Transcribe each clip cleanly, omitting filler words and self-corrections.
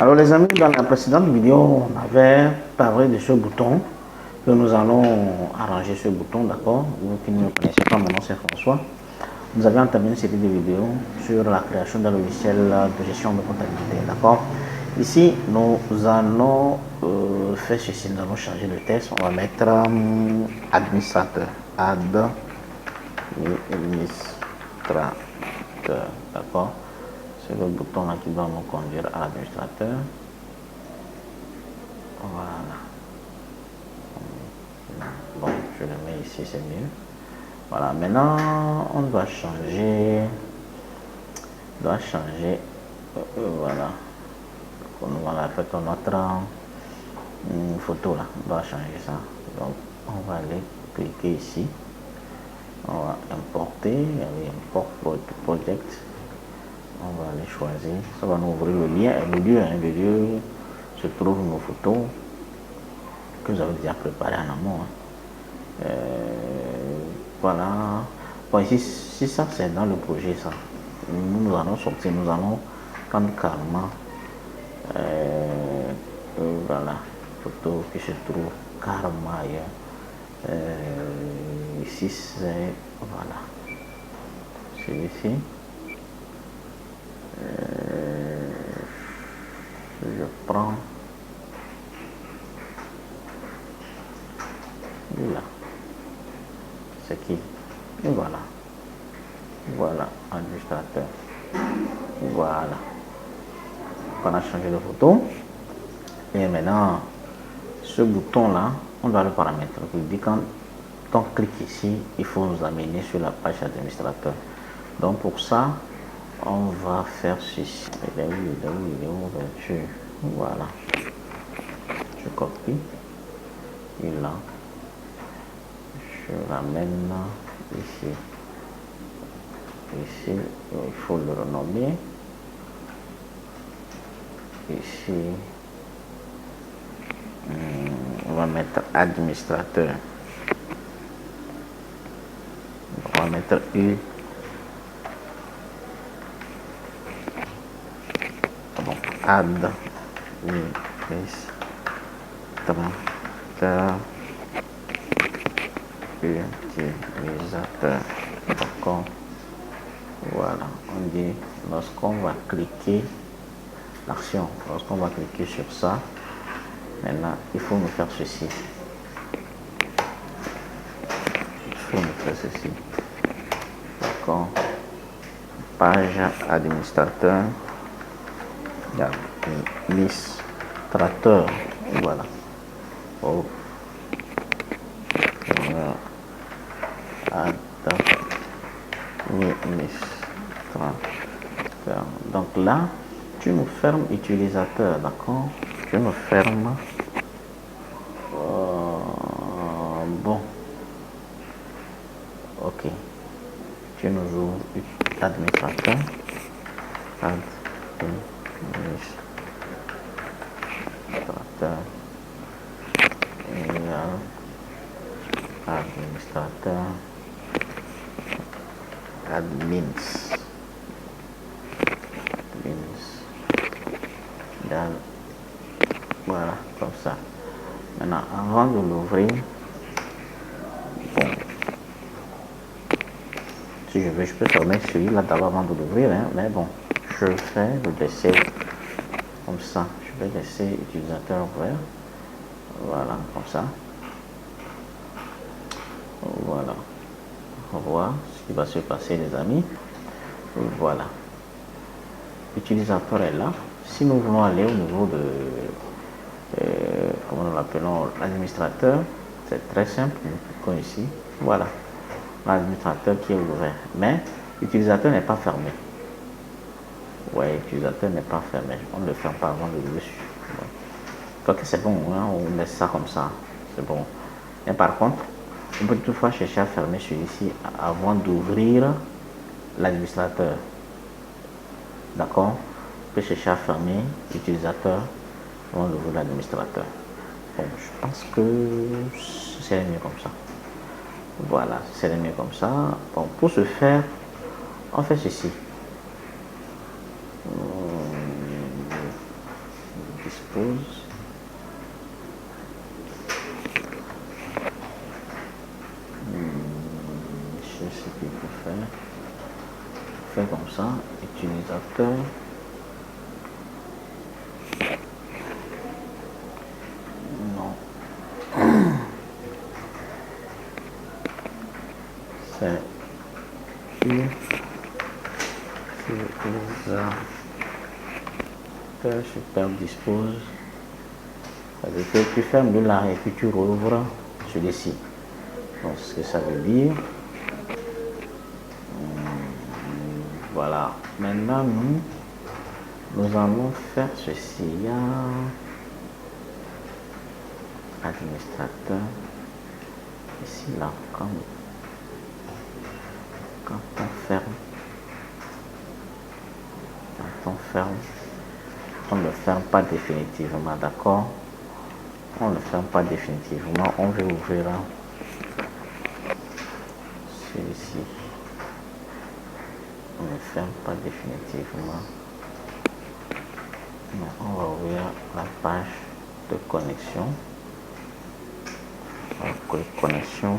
Alors les amis, dans la précédente vidéo, on avait parlé de ce bouton que nous allons arranger ce bouton, d'accord. Vous qui ne me connaissez pas, mon nom c'est François. Nous avions entamé une série de vidéos sur la création d'un logiciel de gestion de comptabilité, d'accord. Ici, nous allons faire ceci, nous allons changer le texte. On va mettre administrateur, administrateur, d'accord. C'est le bouton là qui va nous conduire à l'administrateur. Voilà. Bon, je le mets ici, c'est mieux. Voilà, maintenant on doit changer. Voilà. On va faire notre photo là. On doit changer ça. Donc, on va aller cliquer ici. On va importer. Allez, import project. On va aller choisir. Ça va nous ouvrir le lien. Le lieu se trouve nos photos que vous avez déjà préparé en amont. Voilà. Bon, si ça c'est dans le projet, ça. Nous allons sortir, nous allons prendre carrément. Voilà. Photo qui se trouve carrément ailleurs. Ici c'est. Voilà. Celui-ci. Je prends. Là. C'est qui? Et voilà. Voilà, administrateur. Voilà. On a changé de photo. Et maintenant, ce bouton-là, on doit le paramètre. Quand on clique ici, il faut nous amener sur la page administrateur. Donc pour ça, on va faire ceci. Il est où? Voilà. Je copie. Et là, je l'amène ici. Ici, il faut le renommer. Ici, on va mettre administrateur. On va mettre U. Bon, utilisateur. D'accord. Voilà, on dit lorsqu'on va cliquer l'action, lorsqu'on va cliquer sur ça, maintenant il faut nous faire ceci. D'accord. Page administrateur. Administrateur. Voilà. Oh. Donc là, tu nous fermes utilisateur, d'accord? Tu nous fermes. Bon. Ok. Tu nous ouvres administrateur. Administrateur. Administrateur. Admins. Voilà, comme ça. Maintenant, avant de l'ouvrir, bon, si je veux, je peux fermer celui-là d'abord avant de l'ouvrir, hein, mais bon, je fais le laisser comme ça. Je vais laisser utilisateur ouvert. Voilà, comme ça. Voilà. On va voir ce qui va se passer, les amis. Voilà. L'utilisateur est là. Si nous voulons aller au niveau de, comment nous l'appelons, l'administrateur, c'est très simple. Nous cliquons ici. Voilà. L'administrateur qui est ouvert. Mais l'utilisateur n'est pas fermé. Ouais, l'utilisateur n'est pas fermé. On ne le ferme pas avant de le dessus. Donc c'est bon, hein, on laisse ça comme ça. C'est bon. Mais par contre, on peut toutefois chercher à fermer celui-ci avant d'ouvrir l'administrateur. D'accord? On peut chercher à fermer l'utilisateur avant d'ouvrir l'administrateur. Bon, je pense que c'est mieux comme ça. Voilà, c'est mieux comme ça. Bon, pour ce faire, on fait ceci. dispose. Je sais ce qu'il faut faire. Faire comme ça, utilisateur. Non. C'est utilisateur super dispose. C'est-à-dire que tu fermes le là et puis tu rouvres celui-ci. Donc ce que ça veut dire. Voilà. Maintenant nous allons faire ceci. Il y a administrateur. Ici là, quand on ferme, on ne le ferme pas définitivement, d'accord? On ne le ferme pas définitivement, on veut ouvrir celui-ci. On ne ferme pas définitivement. Non, on va ouvrir la page de connexion. Connexion.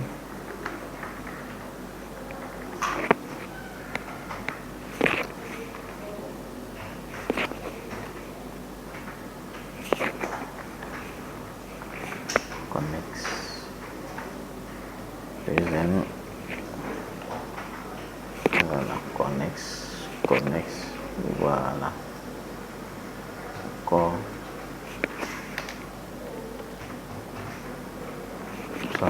Deuxième. Voilà, connex. Voilà. Encore. Ça.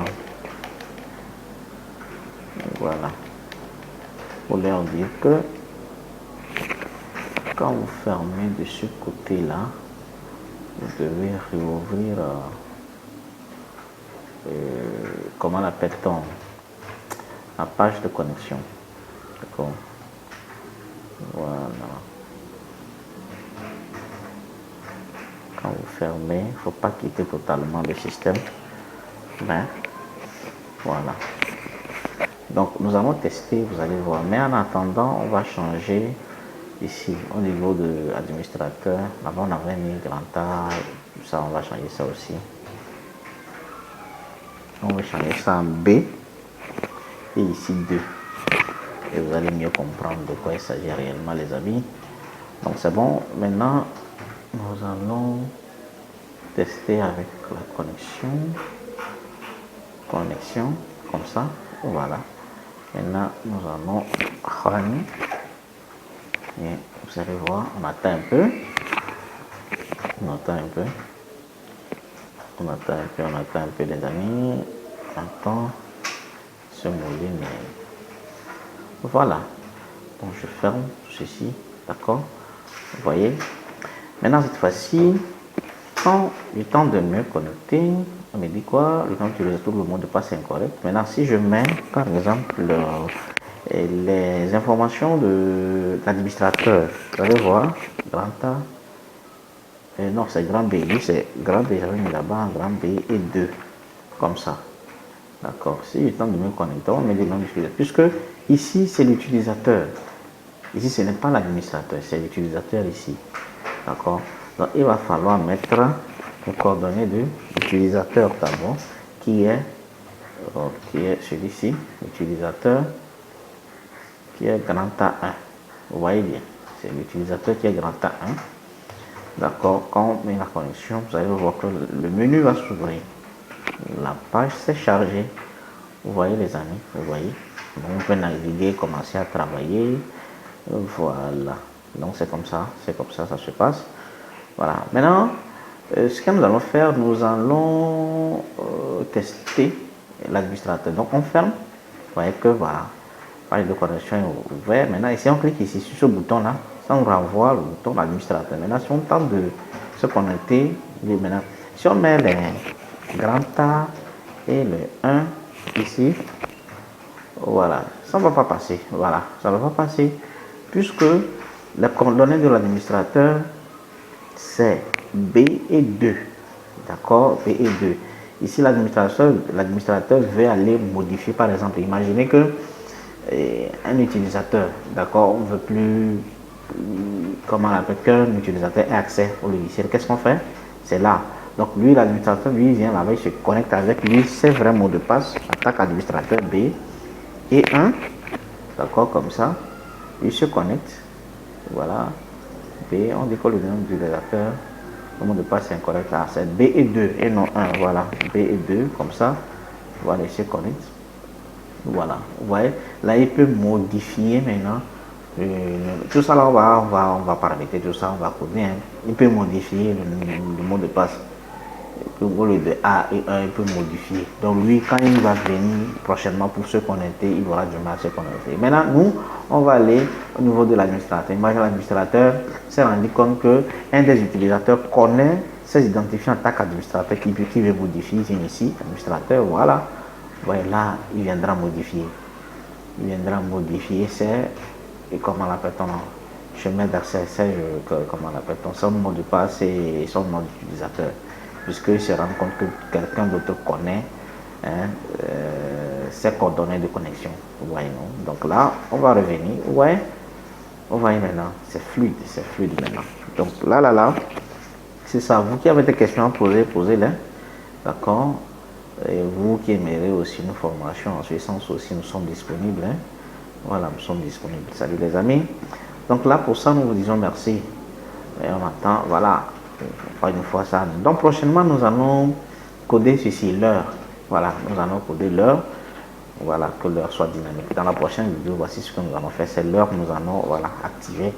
Voilà. Pour leur dire que quand vous fermez de ce côté-là, vous devez réouvrir comment l'appelle-t-on, la page de connexion. D'accord. Voilà. Quand vous fermez, il ne faut pas quitter totalement le système. Mais voilà. Donc nous allons tester, vous allez voir. Mais en attendant, on va changer ici au niveau de l'administrateur. Là-bas on avait mis grand A, ça on va changer ça aussi. On va changer ça en B et ici 2. Et vous allez mieux comprendre de quoi il s'agit réellement, les amis. Donc c'est bon. Maintenant nous allons tester avec la connexion comme ça. Voilà. Maintenant nous allons run et vous allez voir, on attend un peu, on attend un peu les amis, on attend ce moulin. Voilà, donc je ferme ceci, d'accord, vous voyez. Maintenant cette fois-ci, quand il tente de me connecter, on me dit quoi, le temps d'utiliser tout le mot de passe incorrect. Maintenant si je mets par exemple les informations de l'administrateur, vous allez voir, grand A, non c'est grand B, lui c'est grand B, j'avais mis là-bas, grand B et 2, comme ça, d'accord. Si il tente de me connecter, on me dit non utilisateur, puisque ici c'est l'utilisateur, ici ce n'est pas l'administrateur, c'est l'utilisateur ici, d'accord. Donc il va falloir mettre les coordonnées de l'utilisateur d'abord, qui est celui-ci, l'utilisateur qui est grand A1. Vous voyez bien, c'est l'utilisateur qui est grand A1. D'accord, quand on met la connexion, vous allez voir que le menu va s'ouvrir. La page s'est chargée. Vous voyez les amis, vous voyez. Donc on peut naviguer, commencer à travailler. Voilà. Donc c'est comme ça ça se passe. Voilà. Maintenant, ce que nous allons faire, nous allons tester l'administrateur. Donc on ferme. Vous voyez que voilà, page de connexion est ouverte. Maintenant ici on clique ici sur ce bouton là, ça nous renvoie le bouton d'administrateur. Maintenant si on tente de se connecter, maintenant si on met les grand A et le 1 ici, voilà, ça ne va pas passer. Voilà, ça ne va pas passer puisque les coordonnées de l'administrateur c'est B et 2. D'accord, B et 2. Ici, l'administrateur veut aller modifier, par exemple, imaginez que un utilisateur, d'accord, on ne veut plus comment on appelle, qu'un utilisateur ait accès au logiciel. Qu'est-ce qu'on fait? C'est là. Donc lui, l'administrateur, lui, il vient là-bas, il se connecte avec lui, c'est vrai mot de passe, attaque administrateur B et 1, d'accord, comme ça, il se connecte, voilà, B, on dit que le nom de l'utilisateur, le mot de passe est incorrect, là, c'est B et 2, et non 1, voilà, B et 2, comme ça, voilà, il se connecte, voilà, vous voyez, là, il peut modifier maintenant, tout ça là, on va paramétrer tout ça, on va coder, hein. Il peut modifier le mot de passe. Au lieu de A et 1, il peut modifier. Donc lui, quand il va venir prochainement pour se connecter, il aura du mal à se connecter. Maintenant, nous, on va aller au niveau de l'administrateur. Imagine l'administrateur s'est rendu compte qu'un des utilisateurs connaît ses identifiants en tant qu'administrateur qui veut modifier. Il vient ici, administrateur, voilà. Voilà, il viendra modifier. Il viendra modifier comment l'appelle-t-on, chemin d'accès, comment l'appelle-t-on, son mot de passe et son nom d'utilisateur. Puisqu'il se rend compte que quelqu'un d'autre connaît, hein, ses coordonnées de connexion. Vous voyez, non? Donc là, on va revenir. Ouais, on va y maintenant. C'est fluide maintenant. Donc là, c'est ça. Vous qui avez des questions à poser, posez-les. D'accord? Et vous qui aimeriez aussi une formation en ce sens aussi, nous sommes disponibles. Hein? Voilà, nous sommes disponibles. Salut les amis. Donc là, pour ça, nous vous disons merci. Et on attend, voilà. Pas une fois ça. Donc prochainement, nous allons coder ceci, l'heure. Voilà, nous allons coder l'heure. Voilà, que l'heure soit dynamique. Dans la prochaine vidéo, voici ce que nous allons faire. C'est l'heure que nous allons, voilà, activer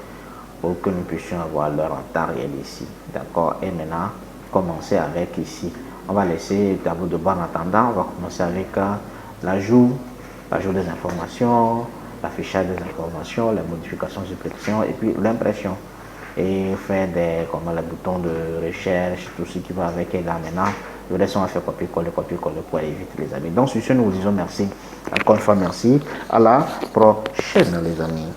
pour que nous puissions avoir l'heure en temps réel ici. D'accord? Et maintenant, commencer avec ici. On va laisser le tableau de bord en attendant. On va commencer avec l'ajout des informations, l'affichage des informations, la modification, suppression et puis l'impression. Et faire comme les boutons de recherche, tout ce qui va avec. Et là maintenant, le reste on va faire copier-coller pour éviter les amis. Donc sur ce, nous vous disons merci. Encore une fois, merci. À la prochaine les amis.